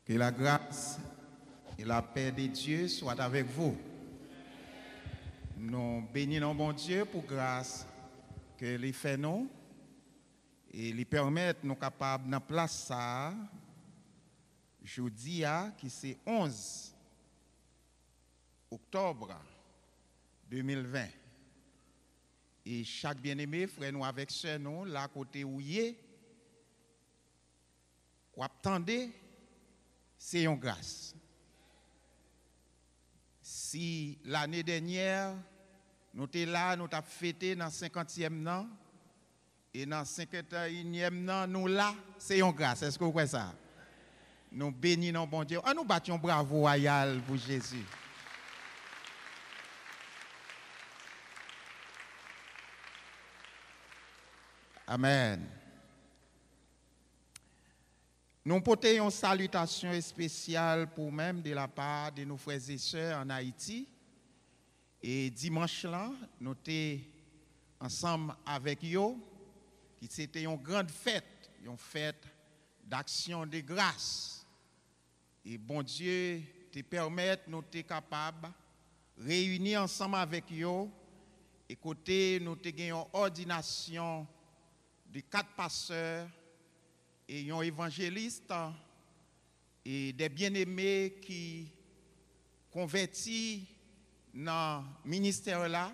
Que la grâce et la paix de Dieu soient avec vous. Nous bénissons bon Dieu pour grâce que les fait nous et lui permettre nous capables de place ça jeudi qui c'est 11 octobre 2020. Et chaque bien-aimé frère nous avec sœur nous là côté où y est ou attendez c'est une grâce. Si l'année dernière, nous étions là, nous avons fêté dans le 50e an, et dans le 51e an, nous là, c'est une grâce. Est-ce que vous voyez ça? Nous bénissons bon Dieu. Nous battions bravo royal pour Jésus. Amen. Nous portons une salutation spéciale pour même de la part de nos frères et sœurs en Haïti. Et dimanche là, nous étions ensemble avec eux, qui c'était une grande fête d'action de grâce. Et bon Dieu te permet, nous sommes capables de réunir ensemble avec eux. Et côté, nous avons une ordination de 4 pasteurs et un évangéliste et des bien-aimés qui convertis dans le ministère là,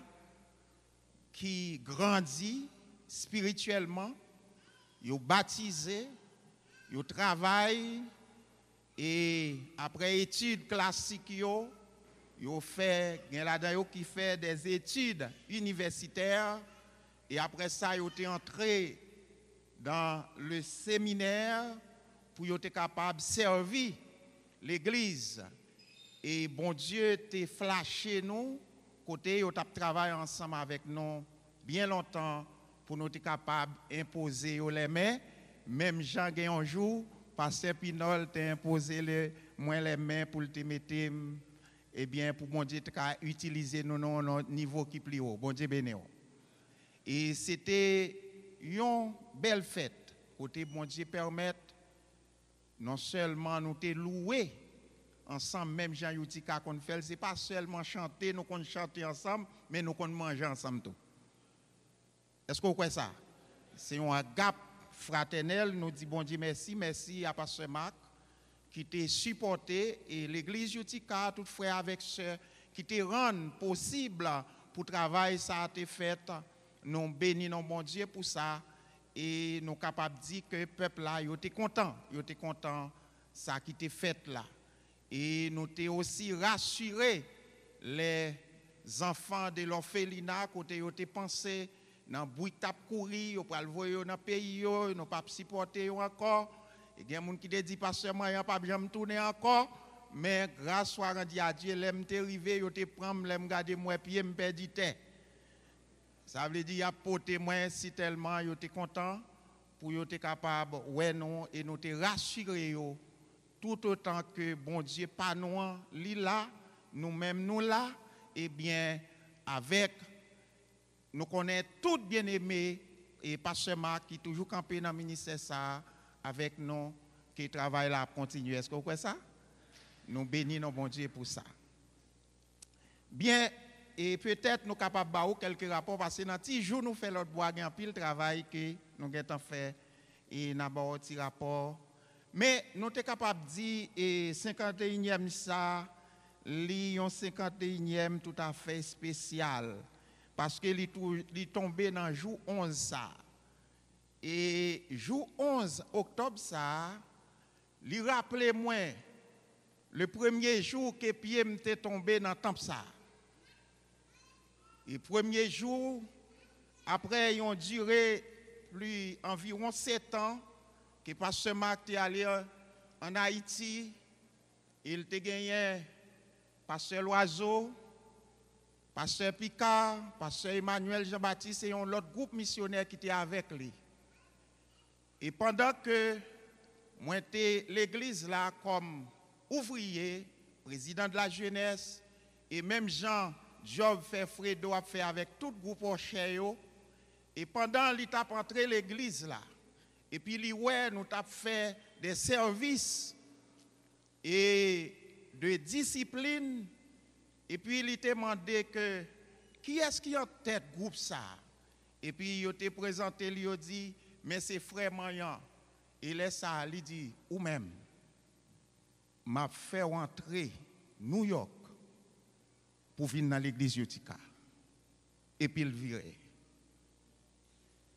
qui grandit spirituellement, ils ont baptisé, ils travaillent et après études classiques, ils ont fait, il y a là-dedans qui fait des études universitaires et après ça, ils ont été entrés dans le séminaire pour être capable de servir l'Église. Et bon Dieu t'a flashé nous, côté où tu as travaillé ensemble avec nous bien longtemps pour nous être capable d'imposer les mains. Même Jean un jour, Pasteur Pinol t'a imposé les mains pour te mettre, eh bien, pour bon Dieu utiliser nous à un niveau qui est plus haut. Bon Dieu béni. Et c'était une belle fête, côté bon Dieu permettre non seulement nous te louer ensemble, même Jean Youtika qu'on fait, c'est pas seulement chanter, nous qu'on chante ensemble, mais nous qu'on mange ensemble tout. Est-ce que vous croyez ça? C'est un gap fraternel, nous dit bon Dieu merci à Pasteur Marc qui t'a supporté et l'église Youtika, tout frère avec sœur, qui te rend possible pour travailler ça a été fait. Nous bénissons bon Dieu pour ça et nous sommes capables de dire que le peuple là, il était content ça qui était fait là. Et nous avons aussi rassuré les enfants de l'orphelinat côté ils ont pensé dans bruit tap courir, pour le voir dans le pays, ils n'ont pas supporté encore. Et il y a des gens qui disent pasteur moi, il pas jamais tourner encore, mais grâce soit rendu à Dieu, l'aime te arrivé, yo te prend, l'aime garder moi pied me perdit terre. Ça veut dire, il y a porté moi si tellement, ils étaient contents pour qu'ils soient capables, ouais, non, et nous te rassurer tout autant que bon Dieu, pas nous, là, nous-mêmes, nous là, et bien, avec, nous connaissons tout bien aimé, et Pasteur Marc qui toujours campé dans le ministère, ça, avec nous, qui travaille là, continuer. Est-ce que vous croyez ça? Nous bénissons bon Dieu pour ça. Bien, et peut-être nous sommes capables de faire quelques rapports parce que dans 10 jours, nous faisons l'autre bois, un pile travail que nous avons fait et nous avons un petit rapport. Mais nous sommes capables de dire que 51e ça, c'est un 51e tout à fait spécial parce que est tombé dans le jour 11 ça. Et jour 11 octobre ça, il rappelait moi le premier jour que pied m'était tombé dans le temple ça. Et premier jour, après, ils ont duré environ 7 ans que Pasteur Marc est allé en Haïti. Il a gagné Pasteur Loiseau, Pasteur Picard, Pasteur Emmanuel Jean-Baptiste et un autre groupe missionnaire qui était avec lui. Et pendant que moi j'étais l'église là comme ouvrier, président de la jeunesse, et même Jean Job fait Fredo a fait avec tout groupe au Cheyo. Et pendant l'étape entré l'église là, et puis ouais, nous avons fait des services et de discipline. Et puis il t'a demandé que qui est-ce qui en tête groupe ça? Et puis il t'a présenté, il a dit, mais c'est frère Mayan. Et laisse ça, il dit, ou même, m'a fait rentrer New York pour venir dans l'église Yotika. Et puis il virait.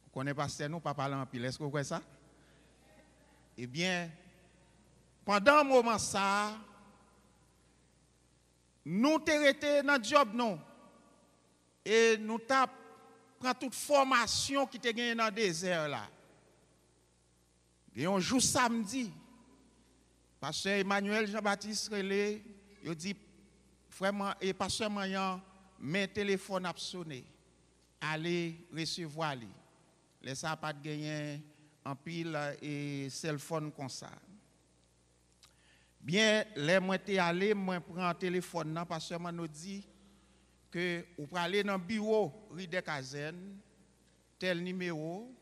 Vous connaissez pas nous, pas parler en pile. Est-ce que vous voyez ça? Eh bien, pendant un moment ça, nous t'arrêtons dans le job, non? Et nous prenons toute formation qui te gagne dans le désert là. Et un jour samedi, pasteur Emmanuel Jean-Baptiste Relé, il dit, vraiment, et pasteur Mayan, mes téléphones a sonné. Allez recevoir lui. Laissez pas de gagner en pile et cell phone comme ça. Bien, les moi t'es allé, moi prends un téléphone là, pasteur Mayan dit que vous pouvez aller dans le bureau rue des Casernes, tel numéro.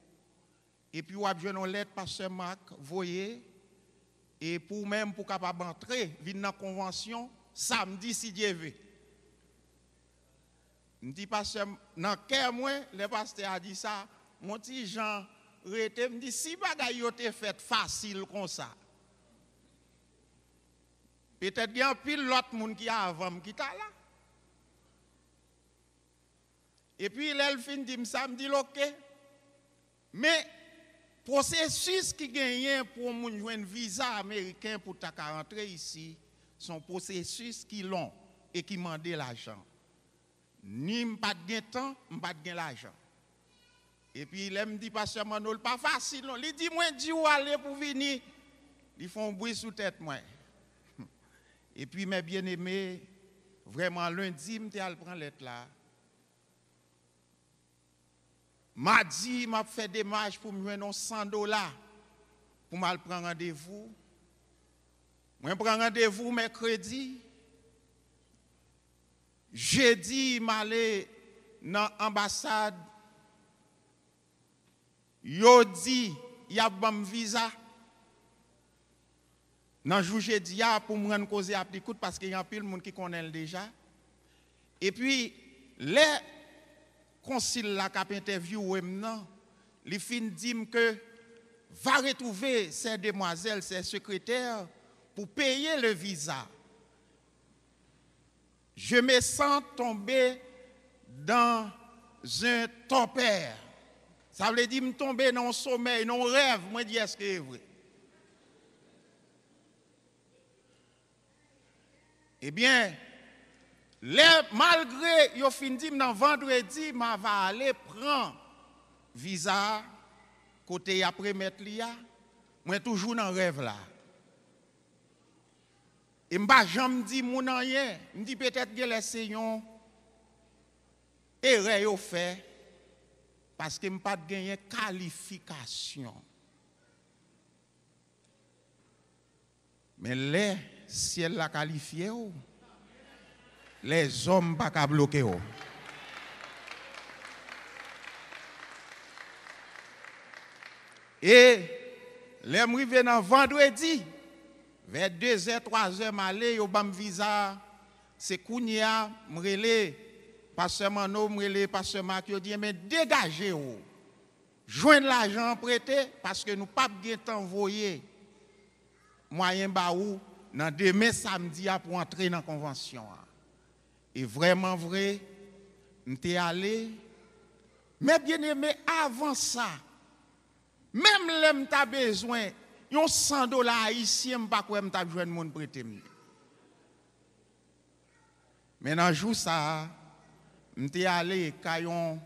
Et puis, vous avez une lettre, pasteur Marc, voyez, et pour même pour capable entrer, venir dans la convention, samedi, si Dieu veut. Je dis, pasteur, dans quel mois, le pasteur a dit ça, mon petit Jean, me dit, si bagaille yo te fait facile comme ça, peut-être qu'il y a un pile l'autre monde qui a avant qui t'a là. Et puis, elle fin dit ça, me dit, ok, mais processus qui gagne pour jouer un visa américain pour ta rentrer ici, son processus qui long et qui demande l'argent. Ni pas de temps, pas de l'argent. Et puis il me dit pasteur Manol pas facile non, il dit moi dis où aller pour venir. Ils font bruit sous tête moi. Et puis mes bien-aimés, vraiment lundi m'était al prendre lettre là. Mardi, m'a fait des marches pour me donner $100 pour me prendre rendez-vous. Moi, prends rendez-vous mercredi. Jeudi, m'aller dans l'ambassade. Yo dit, il y a un visa. Dans le jour jeudi, pour me rendre cause à l'écoute parce qu'il y a un peu de monde qui connaît déjà. Et puis, les concile la cap interview maintenant, les fin dit que va retrouver ces demoiselles, ces secrétaires pour payer le visa. Je me sens tomber dans un torpère. Ça veut dire me tomber dans un sommeil, dans un rêve. Moi dis est-ce que c'est vrai? Eh bien, malgré yo fin dit dans vendredi, ma va aller prendre visa côté après mettre lia, moi toujours dans rêve là. Et m'pa jamais dit mon rien, me dit peut-être que les seyon erreur yo fait parce que m'pa gagné qualification. Mais les ciel la qualifié ou les hommes pas qu'à bloquer. Et les arrivé dans vendredi, vers 2h, 3h, m'aller, yo bam visa, c'est Kounia, m'rele, pasteur Mano, m'rele, pasteur Marc, yo dit, mais dégagez ou. Joignez l'argent prêté, parce que nous pas bien t'envoyer moyen ba ou, dans demain samedi pour entrer dans la convention. Et vraiment vrai, m'étais allé, mais bien aimé, avant ça, même l'homme t'a besoin, yon $100 haïtien, m'pas quoi m't'a besoin de monde prêter. Mais dans jour ça, m'étais allé quand yon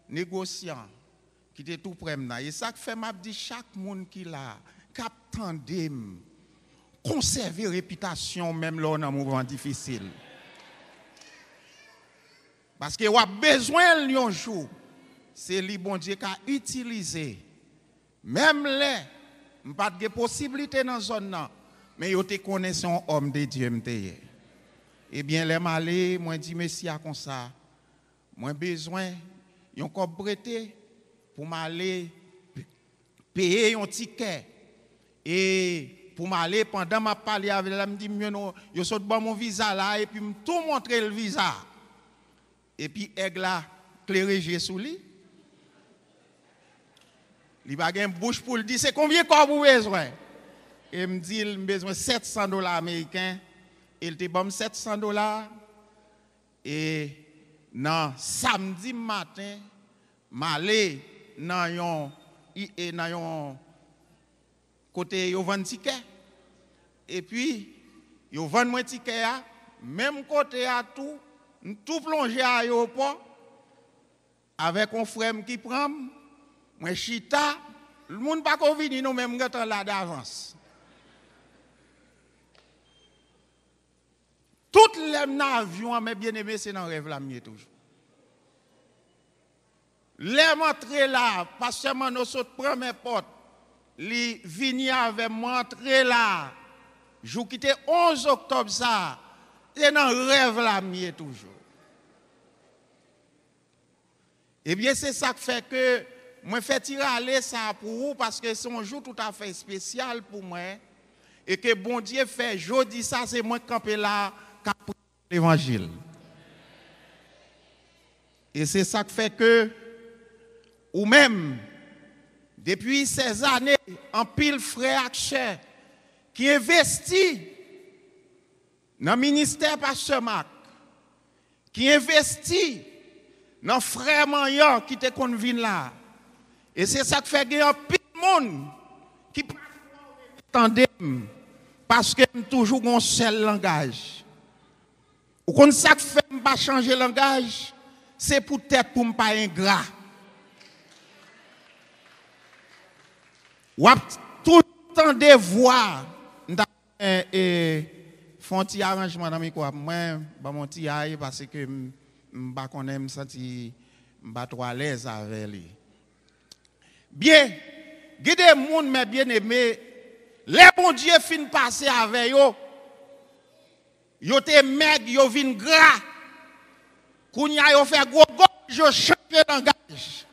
négociant qui était tout près m'na. Et ça que fait m'a dit chaque monde qui là, cap tandem, conserver réputation même là dans un moment difficile. Parce que vous avez besoin d'un jour, c'est le bon Dieu qui a utilisé. Même les, pas de possibilité dans la zone, mais vous te connaissez un homme de Dieu. Eh bien, les malais, moi dis merci à comme ça. Moi besoin d'un corps prêté pour m'aller payer un ticket et pour m'aller, pendant ma parler avec elle, elle me dit, je saute bon mon visa là, et puis me tout montrer le visa. Et puis, aigle là, clairé sous lui. Il va avoir une bouche pour le dire, c'est combien de vous besoin? Et il me dit, il a besoin de $700 américains. Il te donne $700. Et non, samedi matin, m'aller dans un côté, yo vend ticket. Et puis, yo vend mon ticket, même côté à tout plongé à l'aéroport, avec un frère qui prend, moi chita, le monde pas qu'on vini nous même là d'avance. Toutes les avions, mes bien-aimés, c'est dans le rêve là, toujours. Les m'entrer là, parce que nous sommes première porte, les vini avec m'entrer là, je quitté 11 octobre ça, et dans le rêve là, toujours. Eh bien, c'est ça qui fait que moi fais tirer aller ça pour vous parce que c'est un jour tout à fait spécial pour moi et que bon Dieu fait jeudi ça c'est moi camper là pour l'évangile. Et c'est ça qui fait que ou même depuis ces années en pile frère Action qui investit dans le ministère Pasteur Marc, qui investit dans frère Mayan qui te convient là. Et c'est ça qui fait qu'il y a un pile monde qui entendent parce que toujours un seul langage. Ou quand ça fait pas changer le langage, c'est peut-être pour ne pas ingrat. Ou tout le temps de voir font un arrangement dans mes quoi moi ba mon petit aïe parce que m'pa connait me senti m'pa trop à l'aise avec lui. Bien, guidez monde mes bien-aimés, les bon Dieu fin passer avec yo. Yo te meg, yo vin gras. Kounya yo fait gros yo changer langage.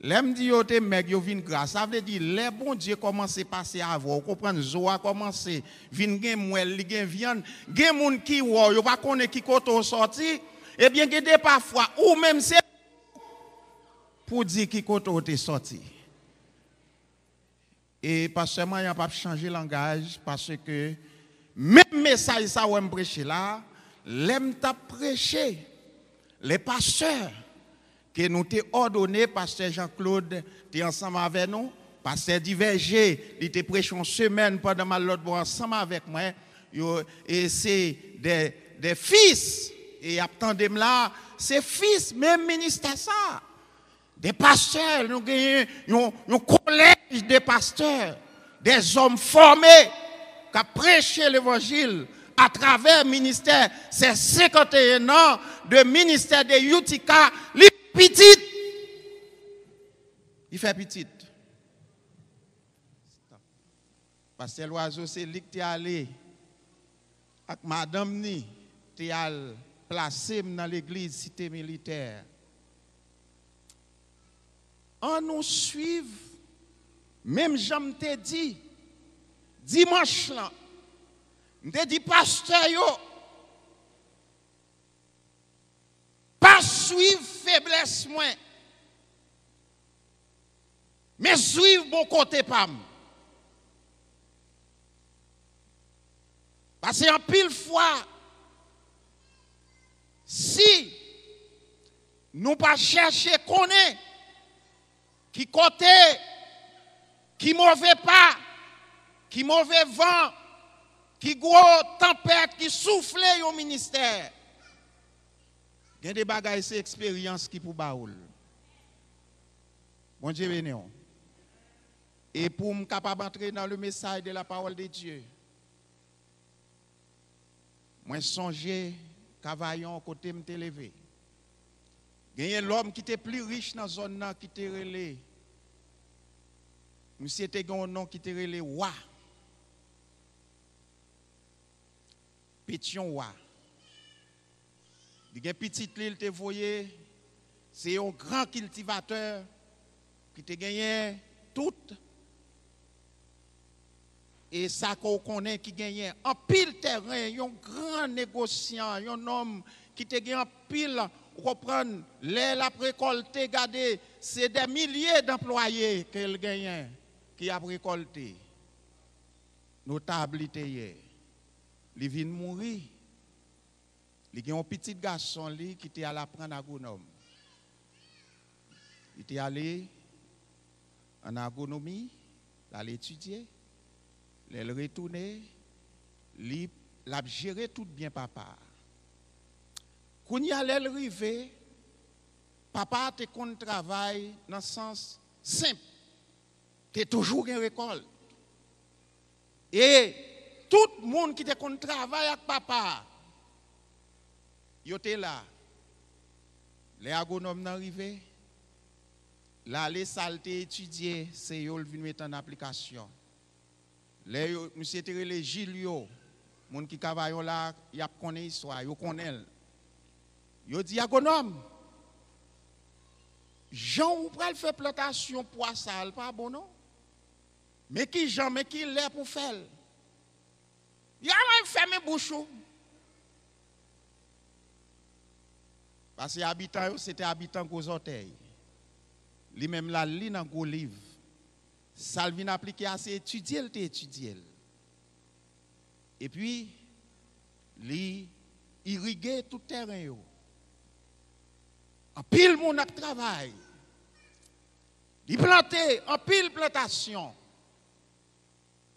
L'aime dit yo te meg yo vin gras, ça veut dire les bon Dieu commence à passer avant, vous comprenez zo a commencé vin gen moelle, li gen viande, gen moun ki wo yo pas connait qui koto sorti, et bien gade parfois ou même c'est pour dire qui koto te sorti. Et pas seulement il a pas changer langage parce que même message ça ou me prêcher là, l'aime t'a prêcher les pasteurs que nous t'ai ordonné, pasteur Jean-Claude, t'es ensemble avec nous, pasteur Divergé, il t'ai prêché une semaine pendant ma l'autre ensemble avec moi, et c'est des fils, et attendez là, c'est fils, même ministère ça, des pasteurs, nous avons un collège de pasteurs, des hommes formés, qui ont prêché l'évangile à travers le ministère, c'est 51 ans de ministère de Utica, petite. Il fait petite. Parce que l'oiseau, c'est lui qui est allé avec madame ni, qui a placé dans l'église cité militaire. On nous suive, même j'en t'ai dit, dimanche là, m'te dit pasteur yo, pas suivre faiblesse moins, mais suivre bon côté pam. Parce qu'en pile fois, si nous pas chercher connaître qui côté, qui mauvais pas, qui mauvais vent, qui gros tempête, qui souffle au ministère. Il y a des bagages, c'est expérience qui pour baoul. Bon Dieu béni. Et pour me capable d'entrer dans le message de la parole de Dieu, moi songer cavaillon côté me levé. Il y a l'homme qui était plus riche dans la zone qui était relé. Monsieur était un nom qui était relé Wa. Pétion Wa. Il y a une petite île te voyé, c'est un grand cultivateur qui te gagné toute et ça qu'on connaît qui gagne en pile terrain, un grand négociant, un homme qui te gagne en pile, reprendre la récolté, regardez, c'est des milliers d'employés qu'elle gagne qui a récolté. Notabilité hier. Il vient mourir. Il y a un petit garçon qui était allé apprendre agronome. Il était allé en agronomie, il allait étudier, il retourné, il a géré tout bien papa. Quand il allait arriver, papa a un travail dans le sens simple. Tu es toujours en récolte. Et tout le monde qui était en travail avec papa, il était là. Les agronomes sont arrivés. Là, les saltés étudiés, c'est eux qui mettre en application. Les monsieur les Gilio, les gens qui travaillent là, ils connaissent l'histoire, ils connaissent. Ils disent agronome, Jean ou pral faire plantation poissal, pas bon non? Mais qui Jean, mais qui l'est pour faire? Il a même fermé bouchon. Parce que habitant, c'était habitant gros orteils. Lui même la lit dans gros livre. Ça vient appliquer à ses étudier, il étudier. Et puis lui irriguer tout terrain yo. En pile mon travail. Il planter en pile plantation.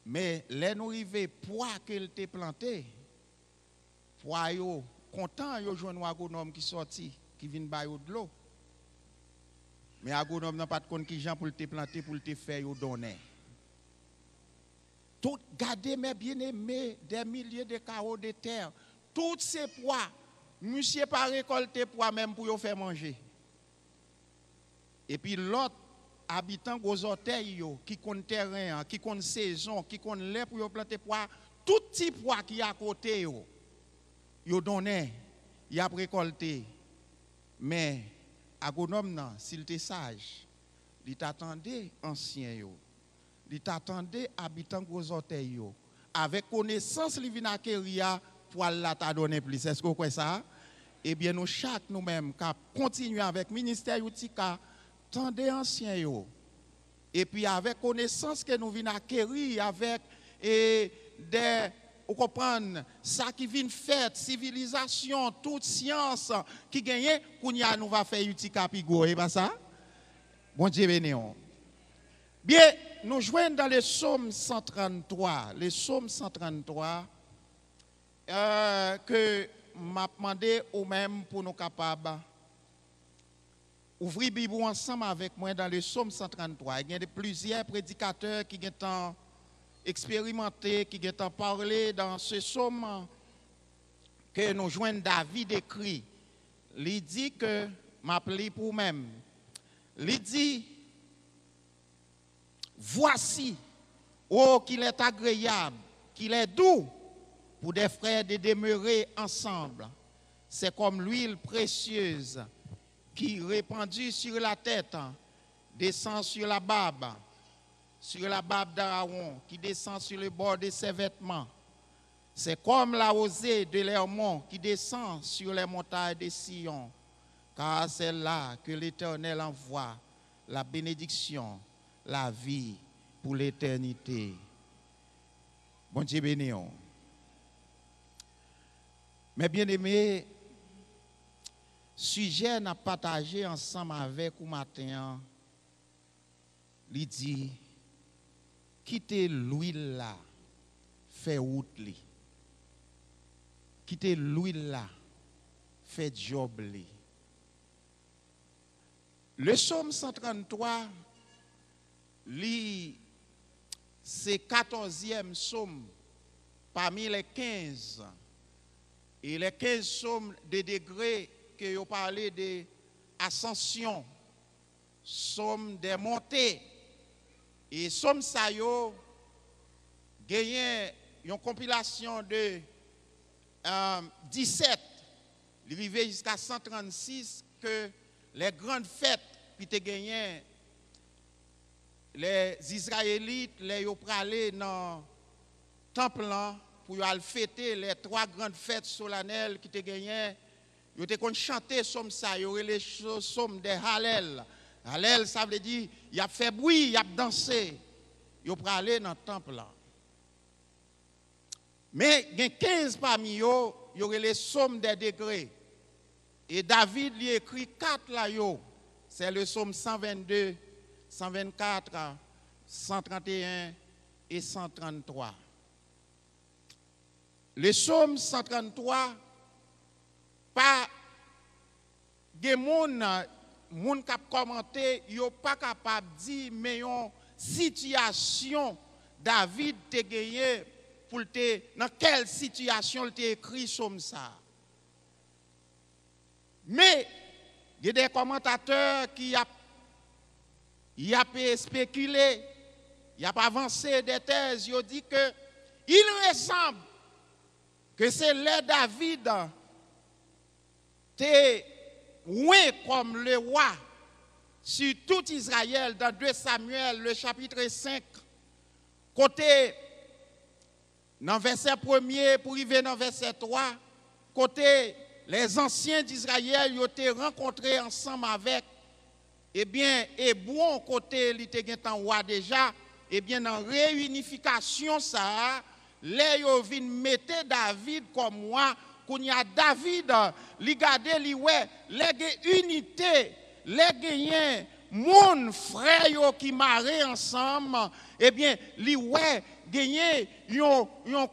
Mais les nous arrivé poids qu'elle t'ait planté. Poids yo content yo joindre un agronome qui sorti qui vient ba yo de l'eau. Mais agronome n'a pas de compte qui gens pour te planter pour te faire yo donner. Tout garder mes bien-aimés des milliers de carreaux de terre, tous ces poids, monsieur pas récolter poids même pour yo faire manger. Et puis l'autre habitant gros orteils qui compte terrain, qui compte saison, qui compte l'air pour yo planter poids, tout petit poids qui à côté yo donné, il a récolté. Mais agronome non, s'il était sage, il t'attendait ancien yo. Il t'attendait habitant gros orteils yo. Avec connaissance li vinn acquérir pour la t'a donné plus. Est-ce que vous croyez ça? Eh bien nous chaque nous-mêmes cap continuer avec ministère Youtika tendez ancien yo. Et puis avec connaissance que nous vinn acquérir avec des vous comprenez ça qui vient faire civilisation toute science qui gagne kounya nous va faire Youtika pigo et pas ça? Bon Dieu béni. Bien, nous jouons dans le psaume 133. Le psaume 133 que m'a demandé au même pour nous capables ouvrir Bible ensemble avec moi dans le psaume 133. Il y a plusieurs prédicateurs qui ont expérimenté, qui ont parlé dans ce psaume que nous jouons David écrit. Il dit que m'appelé pour même. Il dit voici, oh, qu'il est agréable, qu'il est doux pour des frères de demeurer ensemble. C'est comme l'huile précieuse qui, répandue sur la tête, descend sur la barbe d'Aaron, qui descend sur le bord de ses vêtements. C'est comme la rosée de l'Hermon qui descend sur les montagnes de Sion, car c'est là que l'Éternel envoie la bénédiction, la vie pour l'éternité. Bon Dieu béni. Mes bien-aimés, sujet n'a partagé ensemble avec vous matin, il dit, quittez l'huile là, fait route li. Quittez l'huile là, fait job li. Le psaume 133, c'est 14e psaume parmi les 15. Et les 15 psaumes de degrés que vous parlez d'ascension, psaume des montées. Et psaume ça yo gagné une compilation de 17, arrivé jusqu'à 136 que les grandes fêtes qui te gagné les Israélites, les yo pralé dans temple là pour aller fêter les 3 grandes fêtes solennelles qui te gagné. Yo te kon chanter somme ça, yo les somme des Hallel. Hallel ça veut dire il a fait bruit, il a dansé. Yo pour aller dans le temple là. Mais il y a 15 parmi eux, il y aurait les sommes des degrés. Et David lui écrit 4 là yo. C'est le psaume 122, 124, 131 et 133. Le psaume 133, pas des moun k'ap commenté, yo pas capable dire mais une situation David te gagné pour te dans quelle situation il t'a écrit comme ça. Mais il y a des commentateurs qui a spéculé, il a avancé des thèses, ils ont dit que il ressemble que c'est le David t'es oué comme le roi sur tout Israël dans 2 Samuel le chapitre 5 côté dans verset 1er pour arriver dans verset 3 côté les anciens d'Israël ils ont rencontré ensemble avec eh bien et bon côté il était en roi déjà eh bien dans réunification ça les yo vinn mettre David comme moi qu'on y a David li gade li ouais les unité les gagner mon frère yo qui maré ensemble eh bien li ouais gagner yon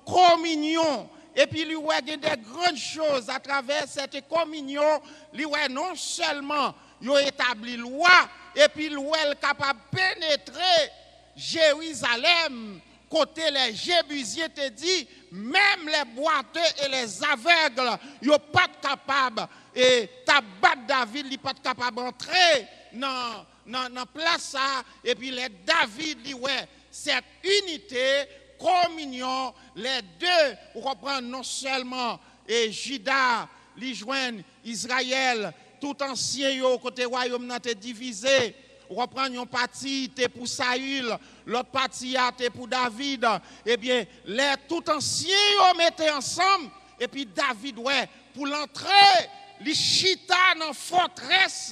communion et puis li ouais des grandes choses à travers cette communion li ouais non seulement yo établi loi et puis li ouais capable pénétrer Jérusalem côté les Jébusiens te dit même les boiteux et les aveugles yo pas capable et tabac David li pas capable d'entrer dans place ça et puis les David dit ouais cette unité communion les deux pour comprendre non seulement et Juda li joignent Israël tout ancien yo côté royaume n'a été divisé. On reprend une partie pour Saül, l'autre partie pour David. Eh bien, les tout anciens ont mis ensemble. Et puis David, ouais, pour l'entrée, les chita dans la forteresse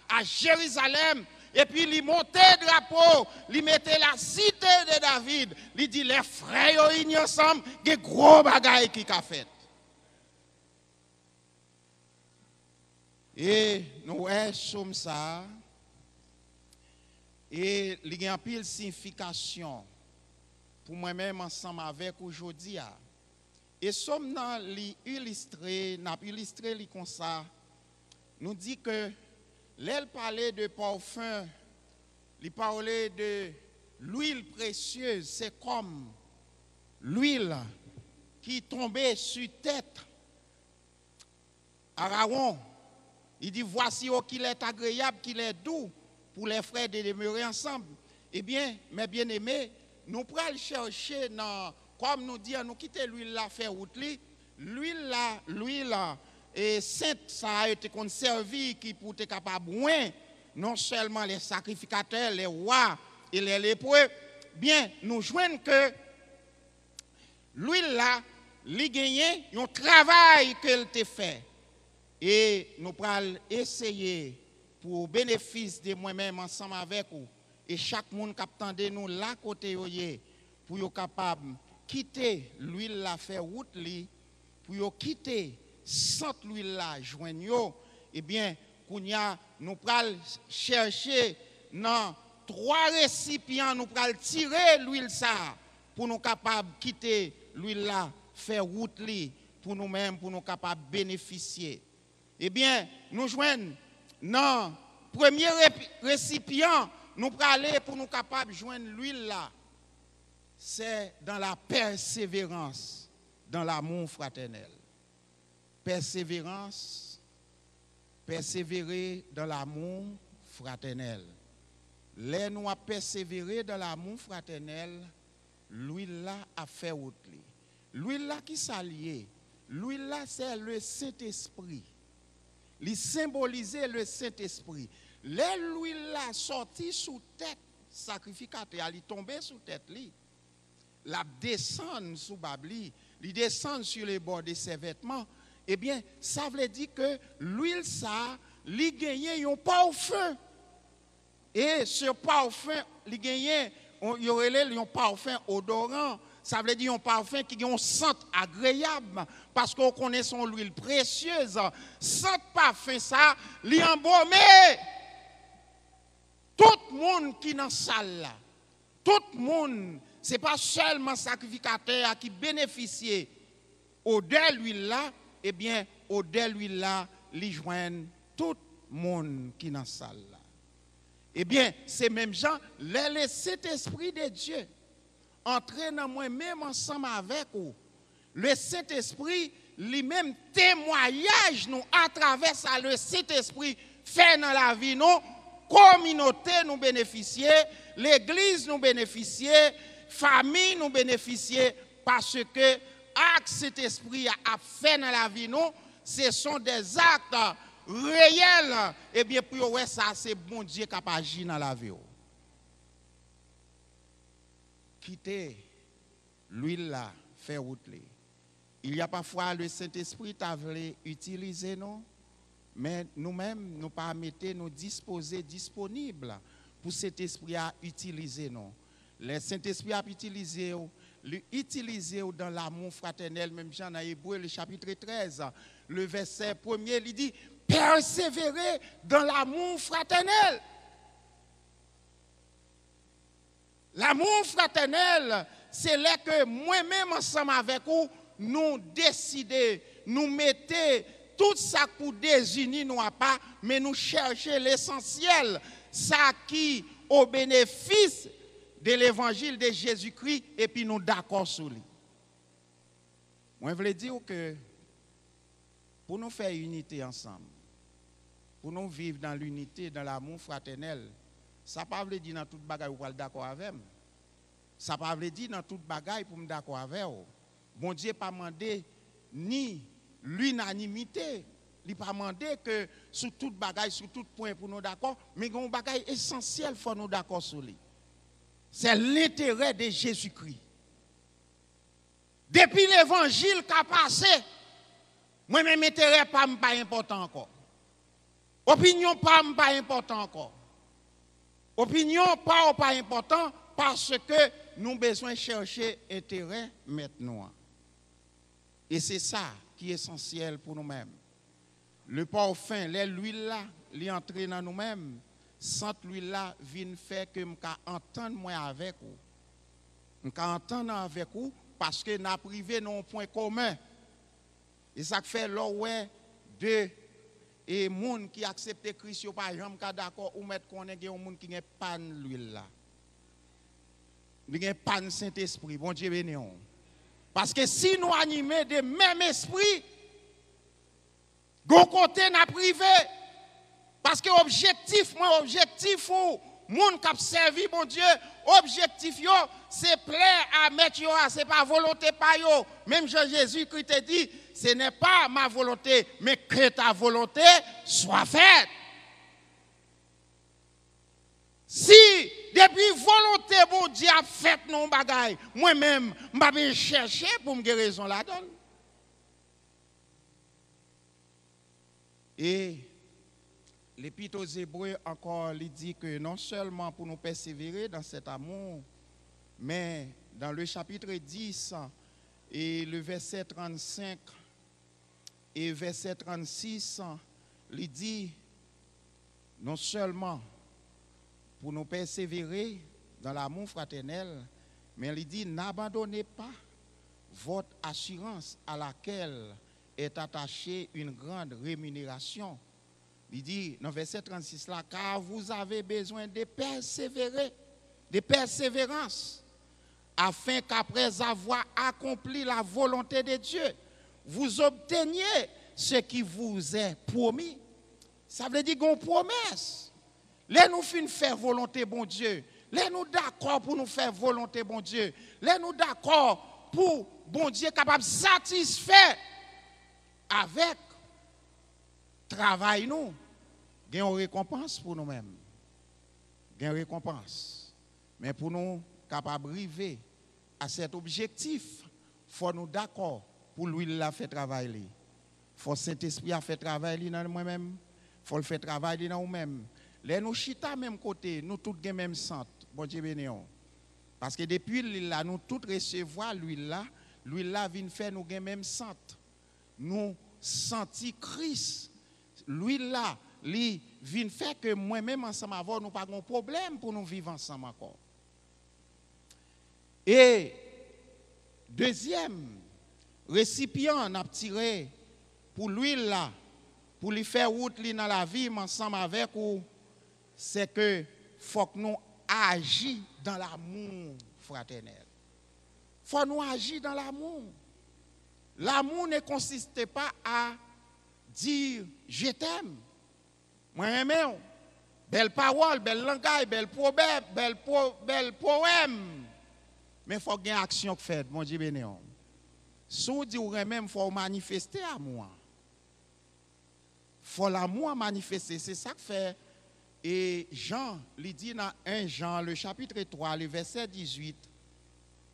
à Jérusalem. Et puis il montait drapeau, il mettait la cité de David. Il dit les frères unis ensemble, des gros bagailles qui a fait. Et nous sommes ça. Et il y a une pile signification pour moi-même ensemble avec aujourd'hui. Et sommes dans l'illustrer, n'a illustré comme ça. Nous dit que l'elle parlait de parfum, il parlait de l'huile précieuse, c'est comme l'huile qui tombait sur tête. Aaron, il dit voici qu'il est agréable, qu'il est doux. Pour les frères de demeurer ensemble. Eh bien, mes bien-aimés, nous pourrons chercher, comme nous disons, nous quitter l'huile là, faire route. L'huile là, et sainte, ça a été conservé qui pour être capable de non seulement les sacrificateurs, les rois et les lépreux. Bien, nous joignons que l'huile là, li gagné, un travail qu'elle te fait. Et nous pourrons essayer pour bénéfice de moi-même ensemble avec vous et chaque monde qui attendait nous là côté pour être capable quitter l'huile la faire route li pour quitter sans l'huile la joindre eh bien nous pral chercher dans 3 récipients nous pral tirer l'huile ça pour nous capable quitter l'huile là faire route li pour nous-mêmes pour nous capable bénéficier eh bien nous joignons non, premier récipient, nous allons aller pour nous capables de joindre l'huile là. C'est dans la persévérance, dans l'amour fraternel. Persévérance, persévérer dans l'amour fraternel. Là, nous avons persévéré dans l'amour fraternel, l'huile là a fait autre. L'huile là qui s'allie, l'huile là c'est le Saint-Esprit. Il symbolisait le Saint-Esprit. L'huile là sorti sous tête sacrificateur, il tombé sous tête li. la descend sous Babli, il descend sur les bords de ses vêtements, eh bien, ça veut dire que l'huile, ça, il gagne un parfum. Et ce parfum, il gagne, il y aurait un parfum odorant. Ça veut dire un parfum qui a un sent agréable. Parce qu'on connaît son huile précieuse. Sent parfum, ça, il embaumé. Tout le monde qui est dans la salle, tout le monde, ce n'est pas seulement sacrificateur qui bénéficie au-delà de l'huile là, eh bien, au-delà de l'huile là, ils joignent tout le monde qui est dans la salle. Eh bien, c'est même gens, le Saint-Esprit de Dieu, entraîne dans moi-même ensemble avec vous. Le Saint-Esprit, lui-même témoignage nous à travers ça, le Saint-Esprit fait dans la vie, nous, communauté nous bénéficier, l'église nous bénéficier, famille nous bénéficier, parce que actes cet esprit a fait dans la vie nous, ce sont des actes réels. Et bien pour ouais ça c'est bon Dieu qui a agi dans la vie. Quitter l'huile là, faire route. Il y a parfois le Saint-Esprit qui a voulu utiliser nous. Mais nous-mêmes, nous pas mettre nous disposer disponibles pour cet esprit à utiliser nous. Le Saint-Esprit a utilisé dans l'amour fraternel, même Jean dans Hébreu, le chapitre 13, le verset 1er, il dit persévérer dans l'amour fraternel. L'amour fraternel, c'est là que moi-même ensemble avec vous, nous décidons, nous mettons tout ça pour désunir nous pas, mais nous chercher l'essentiel, ça qui au bénéfice de l'évangile de Jésus-Christ et puis nous d'accord sur lui. Moi je veux dire que pour nous faire unité ensemble, pour nous vivre dans l'unité, dans l'amour fraternel, ça ne veut pas dire dans toute bagaille ou pas d'accord avec moi. Ça ne veut pas dire dans toute bagaille pour me d'accord avec vous. Bon Dieu pas demandé ni l'unanimité. Il n'a pas demandé que sur toute bagaille, sur tout point pour nous d'accord, mais il y a un bagaille essentiel pour nous d'accord sur lui. C'est l'intérêt de Jésus-Christ. Depuis l'évangile qui a passé, moi-même intérêt pas important encore. Opinion pas important encore. Opinion pas important parce que nous avons besoin de chercher intérêt maintenant. Et c'est ça qui est essentiel pour nous-mêmes. Le parfum, l'huile là, l'entrée dans nous-mêmes, sans l'huile là, vient faire que nous entendre moi avec vous. Nous entendre avec vous parce que nous avons privé dans un point commun. Et ça fait là ouais de et monde qui accepte Christ par exemple d'accord ou mettre qu'on est un monde qui n'est pas l'huile là. Il n'y a pas de Saint-Esprit, bon Dieu béni. Parce que si nous animons de même esprit, gon côté n'a privé. Parce que objectif ou monde qui a servi bon Dieu, objectif yo c'est plaire à mettre yo, c'est pas volonté pas yo. Même Jésus Christ te dit, ce n'est pas ma volonté, mais que ta volonté soit faite. Si depuis volonté bon Dieu a fait non bagaille, moi-même m'a bien chercher pour me raison la donne. Et l'Épître aux Hébreux encore il dit que non seulement pour nous persévérer dans cet amour, mais dans le chapitre 10 et le verset 35 et verset 36, il dit non seulement pour nous persévérer dans l'amour fraternel, mais il dit n'abandonnez pas votre assurance à laquelle est attachée une grande rémunération. Il dit dans verset 36 là, car vous avez besoin de persévérer, de persévérance, afin qu'après avoir accompli la volonté de Dieu, vous obteniez ce qui vous est promis. Ça veut dire qu'on promesse. Les nous fin faire volonté bon Dieu. Les nous d'accord pour nous faire volonté bon Dieu. Les nous d'accord pour bon Dieu capable de satisfaire avec travail nous. Il y a une récompense pour nous-mêmes. Il y a une récompense. Mais pour nous capables de arriver à cet objectif, il faut nous d'accord pour l'huile la fait travailler. Faut Saint-Esprit a fait travailler dans moi-même, faut le faire travailler dans nous-mêmes. Les nous chita même côté, nous tous gen même centre. Bon Dieu béni. Parce que depuis l'huile là, nous tous recevoir l'huile là vient faire nous gen même centre. Nous senti Christ. L'huile là, li vient faire que moi-même ensemble avant nous pas de problème pour nous vivre ensemble encore. Et deuxième récipient n'a tiré pour l'huile là, pour lui faire route dans la vie ensemble avec vous, c'est que faut que nous agissions dans l'amour fraternel. Faut nous agir dans l'amour. L'amour ne consiste pas à dire je t'aime. Moi j'aime. Belle parole, belle langage, belle proverbe, belle poème. Mais il faut qu'il y ait une action faite, mon Dieu béni. Si vous dites même, il faut manifester l'amour. Il faut l'amour manifester. C'est ça que fait. Et Jean, il dit dans 1 Jean, le chapitre 3, le verset 18,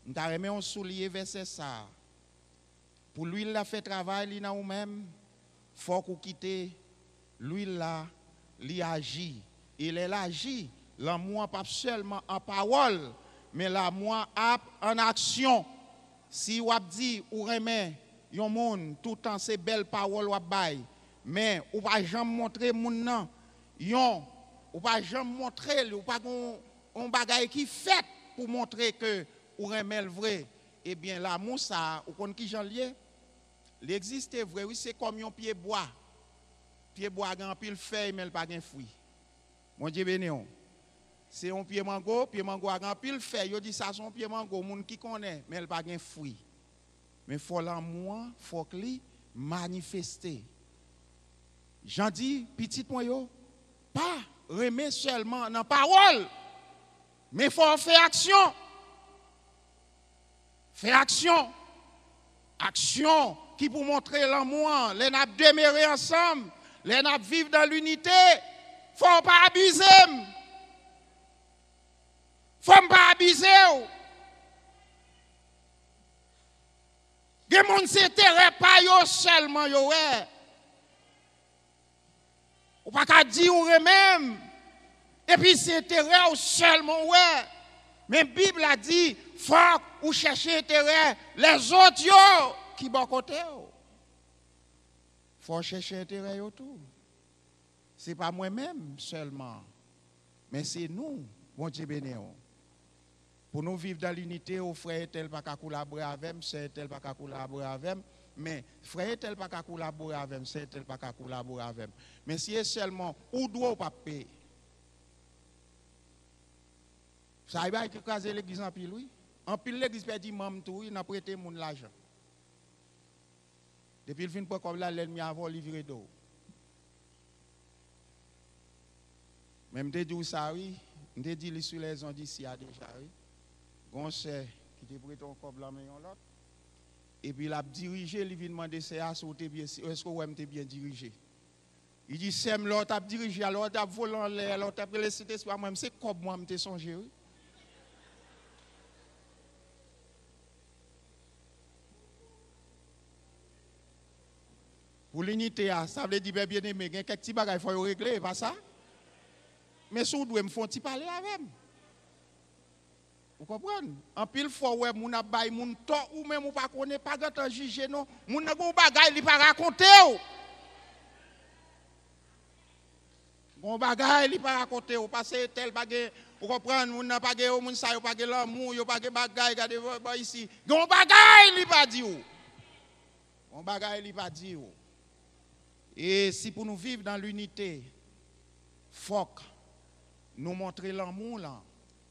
nous avons souligné verset ça. Pour l'huile la fait travail dans vous-même, il faut que vous quittez l'huile là, il agit. Il agit. L'amour pas seulement en parole, mais l'amour en action. Si vous dit ou remet yon monde tout le temps ces belles paroles ou bail, mais ou pas jamais montrer moun nan, yon ou pas jamais montrer ou pas on bagaille qui fait pour montrer que ou remet le vrai, eh bien l'amour ça ou kon ki jan lié, l'existe vrai, oui c'est comme un pied bois. Pied bois grand pile feuille mais il pas gen fruit. Mon Dieu béni on. C'est un pied mango a grand pile feuille, yo dit ça son pied mango, moun qui connaît mais il pas gen fruit. Mais faut l'amour, faut que li manifester. J'en dis petit point yo, pas remet seulement dans parole, mais faut faire action. Faire action. Action qui pour montrer l'amour, les n'a demeurer ensemble, les n'a vivre dans l'unité. Faut pas abuser. Faut pas abuser. Des gens c'est terre pas yo seulement yo ouais. Ou pas qu'à dire ou même. Et puis c'est terre seulement ouais. Mais la Bible a dit faut ou chercher terre les autres yo qui bon côté yo. Faut chercher intérêt yo tout. C'est pas moi-même seulement, mais c'est nous, bon Dieu béni. Pour nous vivre dans l'unité, au frère tel pas qu'à collaborer avec, c'est tel pas qu'à collaborer avec, mais frère tel pas qu'à collaborer avec, c'est tel pas qu'à collaborer avec. Mais si c'est seulement ou doit ou pas payer. Ça va écraser l'église en pile, oui. En pile l'église perdit même tout, il n'a prêté mon l'argent. Depuis le fin de comme là, l'ennemi a volé livré d'eau. Même te dit ça, oui, te dit sur les ondes d'ici à déjà, oui. Gonçais qui te prête un cob là, mais l'autre. Et puis il a dirigé, il vient demander c'est est-ce que vous êtes bien dirigé? Il dit c'est l'autre a dirigé, alors t'as volé en l'air, alors t'as pris les cités, moi c'est cob moi m'te songé, oui. Pour l'unité, ça veut dire bien aimé, il y a quelques petits bagages, il faut régler, pas ça? Mais si vous devez me faire parler avec. Vous comprenez? En pile fois, ouais, moun a bay, moun to ou même ou pas connaît, pas grand juger non. Moun n'a gon bagay, li pas raconter. Gon bagay, li pas raconter. Ou passer tel bagay, vous comprenez? Moun n'a pas gè, moun sa yo pas gè l'amour, yo pas gè bagay, regardez ici. Gon bagay, li pas di ou. Gon bagay, li pas di ou. Et si pour nous vivre dans l'unité, faut nous montrer l'amour là.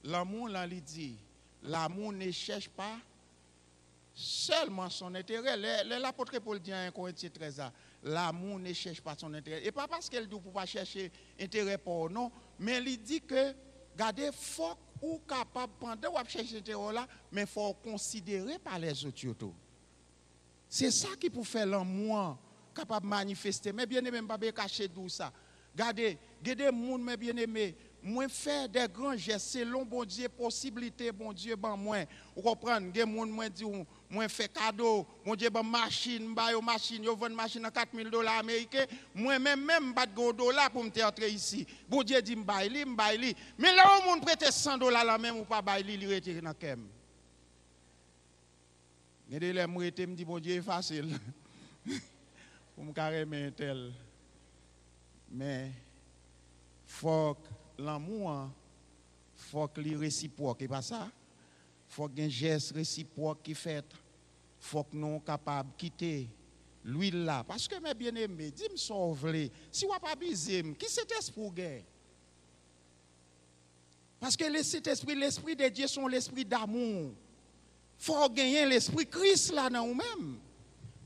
L'amour là, il dit, l'amour ne cherche pas seulement son intérêt. L'apôtre Paul dit en Corinthiens 13, l'amour ne cherche pas son intérêt. Et pas parce qu'elle dit pour pas chercher intérêt pour non, mais il dit que, regardez, faut ou capable pendant ou chercher intérêt là, mais faut considérer par les autres. C'est ça qui peut faire l'amour capable de manifester. Mais bien aimé, pas cacher tout ça. Regardez, des gens, mais bien aimé, moi faire des grands gestes selon bon Dieu possibilité bon Dieu ban moi vous comprenez gen monde moi dit moi fait cadeau bon Dieu ban machine ba yo machine yo vend machine à $4,000 américains moi même pas de $1 pour me entrer ici bon Dieu dit m'bay li mais là on monde prête $100 là même ou pas bay li retirer dans kem mais de les moi me dit bon Dieu facile pour me carrément tel mais faut l'amour, faut que les réciproque, et pas ça. Faut qu'il y ait un geste réciproque qui fait. Faut que nous soyons capables de quitter l'huile là. Parce que mes bien-aimés, dis-moi sauve. Si vous n'avez pas besoin, qui c'est esprit guerre? Parce que l'esprit de Dieu sont l'esprit d'amour. Faut gagner l'esprit Christ là dans nous-mêmes.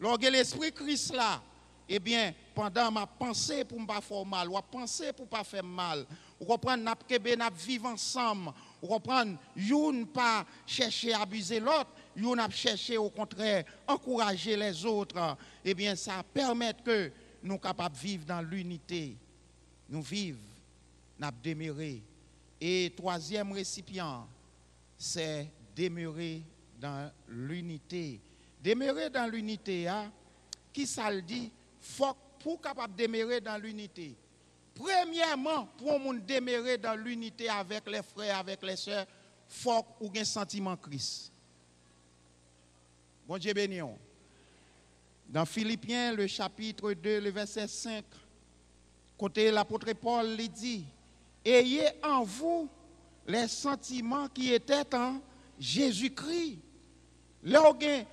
Lorsque l'esprit Christ là, eh bien, pendant ma pensée pour ne pas faire mal, ou penser pour ne pas faire mal, vous comprenez, n'a vivre ensemble, vous comprenez, vous ne pas chercher à abuser l'autre, vous n'a chercher au contraire encourager les autres, eh bien, ça permet que nous soyons capables de vivre dans l'unité. Nous vivons, nous demeurer. Et troisième récipient, c'est demeurer dans l'unité. Demeurer dans l'unité, hein, qui ça le dit? Faut pour capable demeurer dans l'unité. Premièrement, pour nous demeurer dans l'unité avec les frères, avec les sœurs, faut ou un sentiment Christ. Bon Dieu béni. Dans Philippiens, le chapitre 2, le verset 5, côté l'apôtre Paul lui dit, ayez en vous les sentiments qui étaient en Jésus-Christ. L'orgue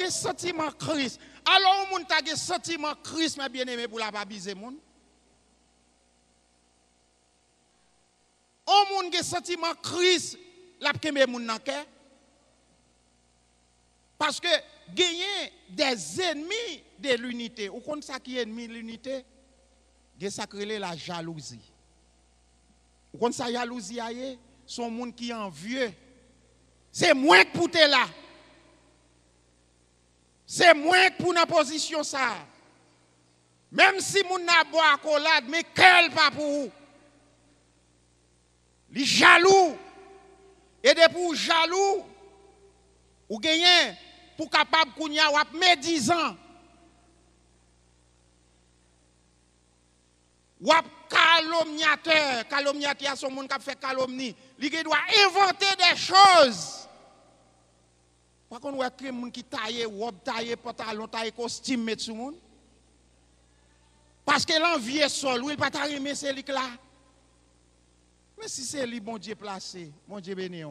sentiment Christ. Alors, on a un sentiment Christ, mais bien aimé, pour la pas biser moun. On a un sentiment Christ, la kembe moun nan ke. Parce que gagner des ennemis de l'unité. Ou kon ça qui est ennemi de l'unité? De sacrer la jalousie. Ou kon ça jalousie aye? Son moun qui est envieux. C'est moins que pour te là. C'est moins que pour une position ça. Même si moun n'a boire accolade, mais quel pas pour vous. Les jaloux. Et de pour jaloux, ou gagner pour capable kounya ou ap médisant. Ou ap calomniateur son moun qui fait calomnie. Li doit inventer des choses. Par contre, on voit moun qui taille, robe taille, pantalon taille, costume met sous moun. Parce que l'envie est sol, ou il pas t'arrimer c'est lui là. Mais si c'est lui bon Dieu placé, bon Dieu béni.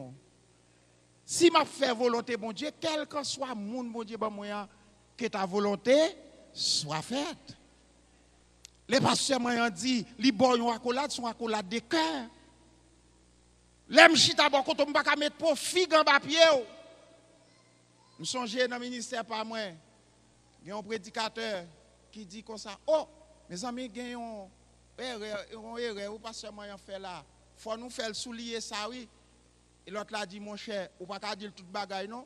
Si m'a fait volonté bon Dieu, quel que soit moun bon Dieu ban moyen que ta volonté soit faite. Les pasteurs m'ont dit, li bon yon accolade son accolade de cœur. L'aime chita bon quand on pas mettre profit en bas pied. Nous songeons dans le ministère par moi. Il y a un prédicateur qui dit comme ça, oh, mes amis, il y a une erreur, ou pas seulement en fait là. Il faut nous faire soulier ça, oui. Et l'autre là dit, mon cher, ou pas dire tout bagaille, non?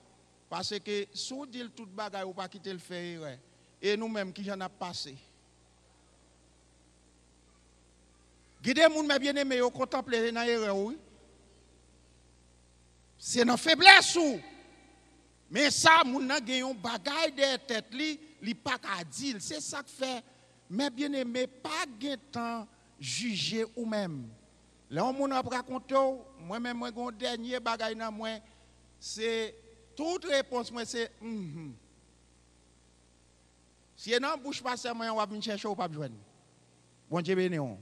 Parce que si vous dites tout bagaille, ou pas quitter le faire. Et nous-mêmes qui j'en a passé. Guidez moun mes bien-aimés, vous contemplez dans l'erreur, oui. C'est dans faiblesse ou. Mais ça, moun nan gen yon bagay de tête li pas ka dire. C'est ça que fait. Mais bien aimé, pas gen temps juger ou même. Là on moun ap raconte moi-même moi gon dernier bagay nan moi, c'est toute réponse moi c'est Si nan bouche pas moi on va venir chercher ou pas joindre. Bon Dieu béni on.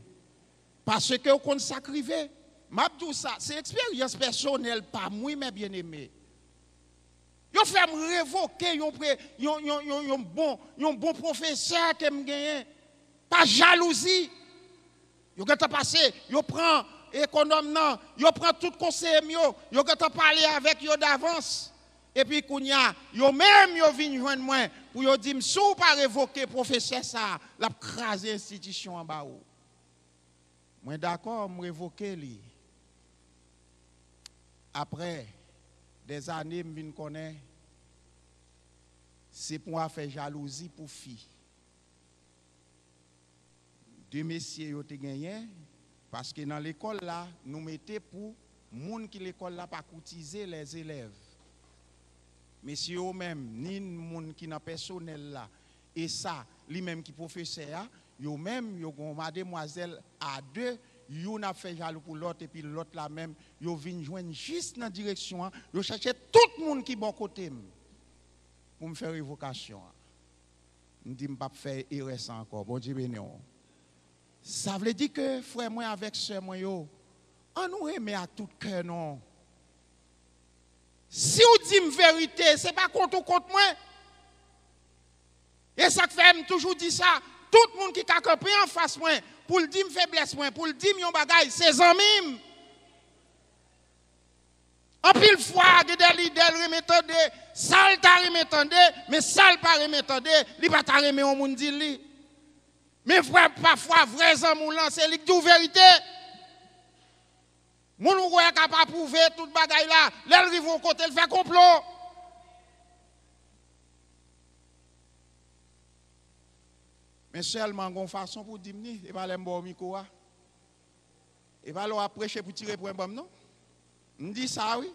Parce que on kon sacrifier. M'a tout ça, c'est expérience personnelle pas moi mais bien aimé. Yo fait me révoquer un bon professeur que me gagné pas jalousie. Yo gata passer, yo prend économe nan, yo prend tout conseil yo gata parler avec yo d'avance. Et puis kounya, yo même yo vinn joindre moi pour yo dire sou pas révoquer professeur ça, l'a craser institution en bas ou. Moi d'accord, me révoquer li. Après des années, je me connais, c'est pour faire jalousie pour fille. Deux messieurs ont gagné, Parce que dans l'école là, nous mettons pour gens qui l'école là pas courtiser les élèves. Messieurs eux-mêmes, ni gens qui dans personnel là, et ça, lui-même qui professeur, eux-mêmes, yo gon mademoiselle à deux, yon a fait jaloux pour l'autre et puis l'autre là même, yo vinn joindre juste dans direction, yo chercher tout le monde qui bon côté pour me faire révocation. Je dis pas faire erreur encore. Bon Dieu béni. Ça veut dire que frère moi avec sœur moi yo, on nous aime à tout cœur non. Si vous dites vérité, c'est pas contre moi. Et ça fait toujours dire ça, tout le monde qui a campé en face moi pour le dire faiblesse moi, pour le dire yon bagay, c'est amis. En pile fois, des leaders remettande, sale ta remettande, mais sale pas remettande, li pas ta remet on moun dit li. Mais frère parfois vrais amour là, c'est li dit vérité. Moun ou est capable prouver toute bagaille là, l'elle rive au côté, elle fait complot. Mais seulement gon façon pour dire ni, et pas l'aime bon micro a. Et pas leur prêcher pour tirer pour un bon non. On dit ça oui.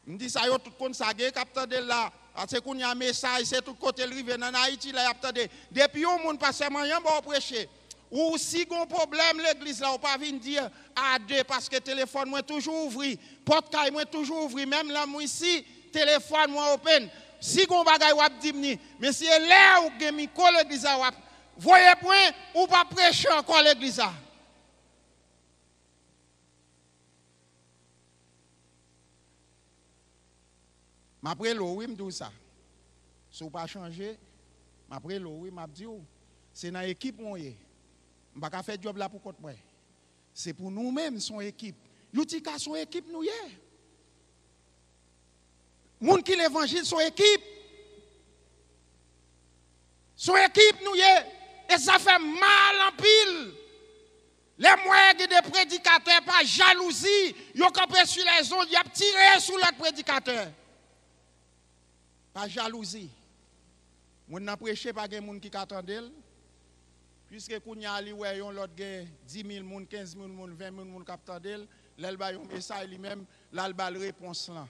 On dit ça yo tout compte ça gè capteur de là. Parce qu'on y a message c'est tout côté rive dans Haïti là y a attendé. Depuis on monde pas seulement yon bon prêcher. Ou si gon problème l'église là ou pas venir dire à deux parce que téléphone moi toujours ouvert, porte caille moi toujours ouvert, même là moi ici téléphone moi open. Si gon bagay ou ap di ni, mais si là ou gen micro l'église là voyez point ou pas prêcher encore l'église là. M'après l'eau, oui, m'dou ça. Si vous pas changer, m'après l'eau, oui, m'a dit, c'est dans l'équipe moi. M'pa ka faire job là pour contre moi. C'est pour nous-mêmes son équipe. Youtika son équipe nous yé. Moun qui l'évangile son équipe. Son équipe nous yé. Et ça fait mal en pile. Les moyens des prédicateurs par jalousie, yo campé sur les ondes, y a tiré sur l'autre prédicateur. Pas jalousie. Moun nan prêché pas gen moun qui attendel. Puisque kounya li wè yon lot gen 10 000 moun, 15 000 moun, 20 000 moun k'ap tendel, l'el ba yon message lui-même, l'al ba réponse là.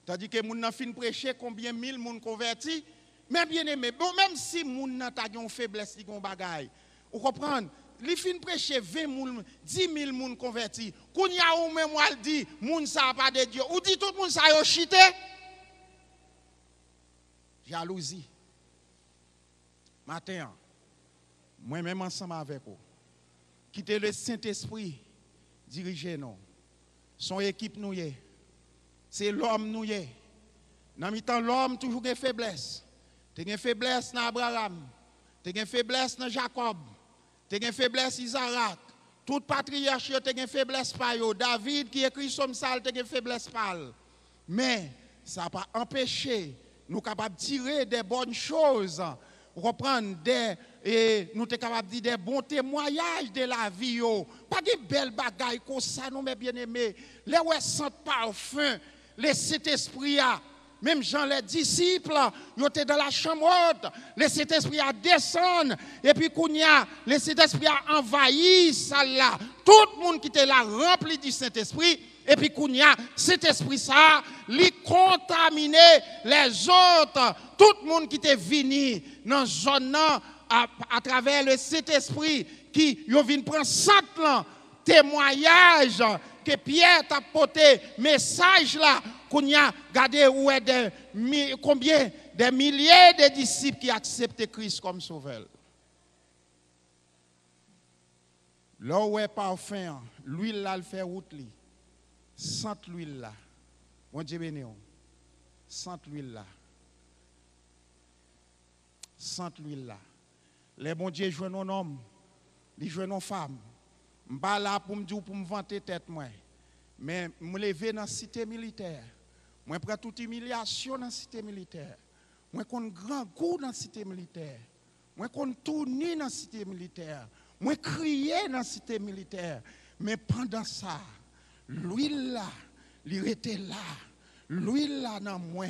Tandis que moun nan fin prêcher combien 1000 moun convertis, mais bien aimé, bon même si moun nan ta yon faiblesse li gon bagay. Vous comprenez? Li fin prêcher 20 moun, 10 000 moun convertis. Kounya ou même wal dit moun sa pas de Dieu. Ou dit tout moun sa yo chité. Jalousie. Matin, moi-même ensemble avec vous, quittez le Saint-Esprit, dirigez nous. Son équipe nous est. C'est l'homme nous est. Dans le temps, l'homme toujours des faiblesses. Tu as une faiblesse dans Abraham. Tu as une faiblesse dans Jacob. Tu as une faiblesse dans Isaac. Tout patriarche, tu as une faiblesse par eux. David qui écrit Somme sale, tu as une faiblesse par eux. Mais ça n'a pas empêché nous capables de tirer des bonnes choses. Reprendre et nous sommes capables de dire des bons témoignages de la vie. Pas des belles bagailles comme ça, nous, mes bien-aimés. Les ouais sentent parfum, les Saint-Esprit, même Jean, les disciples, ils étaient dans la chambre haute, le Saint-Esprit a descendu, et puis le Saint-Esprit a envahi ça là. Tout le monde qui était là rempli du Saint-Esprit. Et puis, cet esprit ça, lui contaminer les autres. Tout le monde qui était venu dans la zone à travers le Saint-Esprit, qui vient prendre 100 témoignages que Pierre t'a porté, message là, qu'on y a gardé où est combien des milliers de disciples qui acceptent Christ comme sauveur. Là où est parfum, l'huile là, le fait route li. Sans l'huile là. Bon Dieu béni. Sans l'huile là. Sans l'huile là. Les bon Dieu jouent nos hommes, ils jouent nos femmes. Je ne suis pas là pour me dire pour me vanter tête moi. Mais je me lever dans la cité militaire. Je prends toute humiliation dans la cité militaire. Je prends grand goût dans la cité militaire. Je prends tourner dans la cité militaire. Je crier dans la cité militaire. Mais pendant ça, l'huile là, il était là. L'huile là dans moi.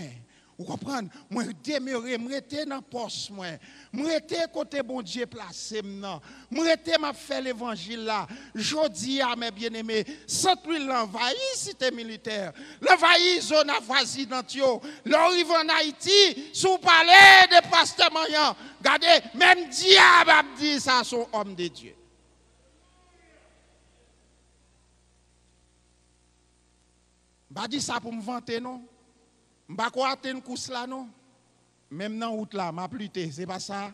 Vous comprenez? Moi, demeurer, moi, rester dans le poste, moi. Moi, rester côté bon Dieu placé, moi. Moi, rester, m'a fait l'évangile là. Jodi, à mes bien-aimés, sans plus l'envahir, cité militaire. L'envahir, zone avoisinante dans l'arrive en Haïti, sous palais de pasteur Mayan. Regardez, même diable a dit ça, son homme de Dieu. Je ne dis pas ça pour me vanter, non? Je ne dis pas quoi atteindre course là, non? Même dans la route là, je plutôt, c'est pas ça.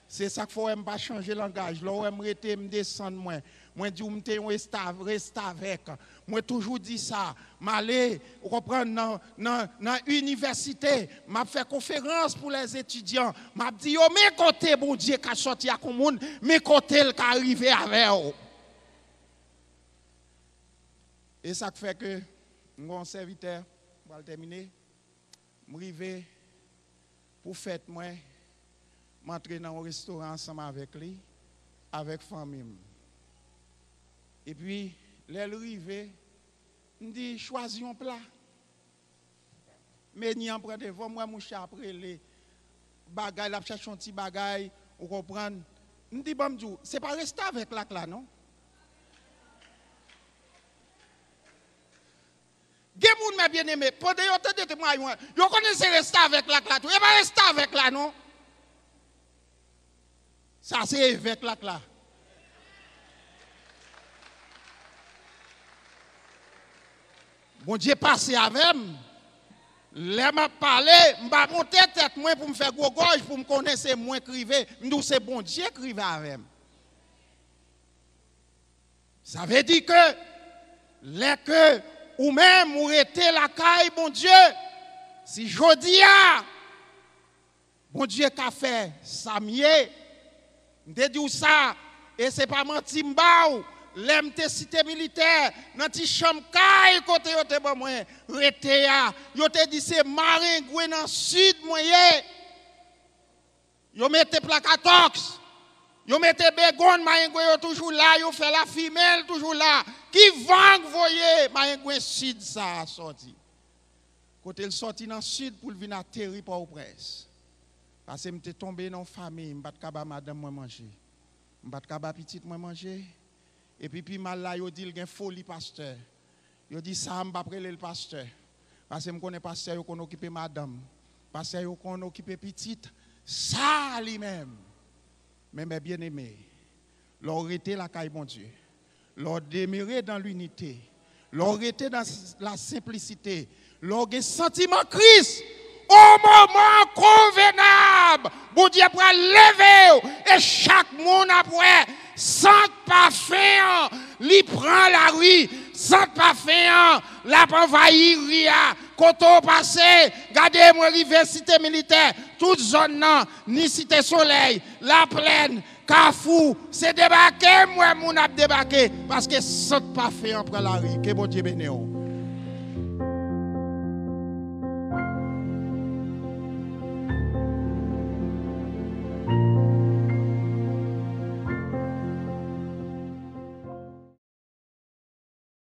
C'est ça qu'il faut pas changer le langage. Là, je me descendre moins. Moi, je dis, je reste avec. Moi, toujours dit ça. Je vais vous comprenez, dans l'université, je fais conférence pour les étudiants. Je dis, yo, mes côtés, bon Dieu, qui a sorti à monde, mes côtés, qui arrivé avec eux. Et ça fait que, mon serviteur, pour terminer, je suis pour fête, moi, m'entrer dans un restaurant ensemble avec lui, avec la famille. Et puis, l'arrivée, je dis, choisis un plat. Mais ni en prendre, moi, mon chat après les bagailles, la cherche un petit bagaille, vous comprenez? Je dis, bon, c'est pas rester avec la là, non? Des gens mes bien-aimés, pendant que vous témoignez, vous connaissez rester avec la là, vous ne pas rester avec la, non? Ça, c'est avec la là. Bon Dieu, passé avec moi. Là, m'a parlé, m'a monté tête moi pour me faire gros gorge, pour me connaître moins crivé. Nous, c'est bon Dieu qui crivé avec moi. Ça veut dire que, les que, ou même, ou était la caille, bon Dieu, si je dis, bon Dieu qu'a fait, ça mieux, je dis ça, et c'est pas menti m'baou, l'aime te cité militaire, dans ti chambre caille, côté yo te bon moi, rete ya, yo te dit c'est maringoué dans sud moyen, yo mette placatox, yo mette bégon, maringoué yo toujours là, yo fait la femelle toujours là, qui vang voyez, maringoué sud ça sorti. Côté il sorti dans sud pour venir atterrir par au presse. Parce que m'était tombé dans famille, m'pas de madame moi manger. M'pas de petite moi manger. Et puis mal là yo dit il gen folie pasteur. Yo dit ça m'pas prélé le pasteur. Parce que me connais pasteur yo qu'on occuper madame. Pasteur yo qu'on occuper petite. Ça lui-même. Mais mes bien-aimés, leur était la caille bon Dieu. Leur demeurer dans l'unité. Leur était dans la simplicité. Leur sentiment Christ. Au moment convenable, bon Dieu pour lever et chaque monde après, sans parfum, lui prend la rue, sans parfum, la envahir ria, quand on passe, regardez-moi l'université militaire, toute zone non, ni cité soleil, la plaine, Carrefour, c'est débarqué, moi mon a débarqué, parce que sans parfum prend la rue, que bon Dieu bénisse.